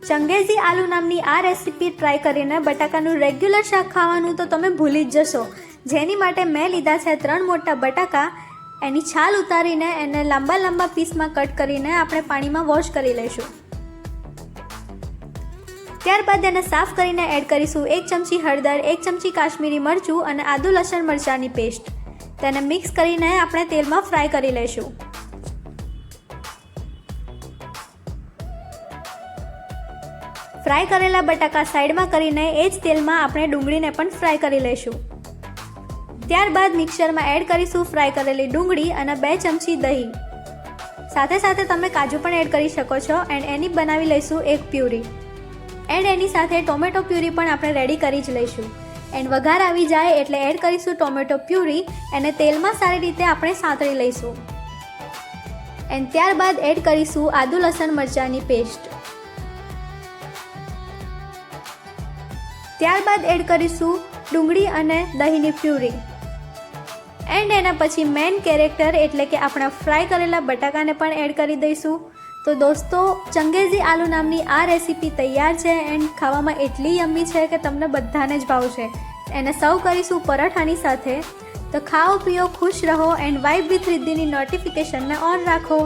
ચંગેઝી આલુ નામની આ recipe try કરીને બટાકાનું રેગ્યુલર શાક ખાવાનું તો તમે ભૂલી જ જશો, જેની માટે મેં લીધા છે 3 મોટા બટાકા. એની છાલ ઉતારીને એને લાંબા લાંબા પીસમાં કટ કરીને આપણે પાણીમાં વોશ કરી લઈશું. ત્યારબાદ એને સાફ કરીને એડ કરીશું 1 ચમચી હળદર, 1 ચમચી કાશ્મીરી મરચું અને આદુ લસણ મરચાંની પેસ્ટ. તેને મિક્સ કરીને આપણે તેલમાં ફ્રાય કરી લઈશું. ફ્રાય કરેલા બટાકા સાઈડમાં કરીને એ જ તેલમાં આપણે ડુંગળીને પણ ફ્રાય કરી લઈશું. ત્યારબાદ મિક્સરમાં એડ કરીશું ફ્રાય કરેલી ડુંગળી અને 2 ચમચી દહીં. સાથે સાથે તમે કાજુ પણ એડ કરી શકો છો એન્ડ એની બનાવી લઈશું એક પ્યુરી. એન્ડ એની સાથે ટોમેટો પ્યુરી પણ આપણે રેડી કરી જ લઈશું. એન્ડ વઘાર આવી જાય એટલે એડ કરીશું ટોમેટો પ્યુરી. એને તેલમાં સારી રીતે આપણે સાંતળી લઈશું. એન્ડ ત્યારબાદ એડ કરીશું આદુ લસણ મરચાંની પેસ્ટ. ત્યારબાદ એડ કરીશું ડુંગળી અને દહીંની પ્યુરી. એન્ડ એના પછી મેઇન કેરેક્ટર એટલે કે આપણા ફ્રાય કરેલા બટાકાને પણ એડ કરી દઈશું. તો દોસ્તો, ચંગેઝી આલુ નામની આ રેસીપી તૈયાર છે એન્ડ ખાવામાં એટલી યમ્મી છે કે તમને બધાને જ ભાવશે. એને સર્વ કરીશું પરાઠાની સાથે. તો ખાઓ પીઓ ખુશ રહો એન્ડ વાઇબ વિથ રિદ્ધિની નોટિફિકેશનને ઓન રાખો.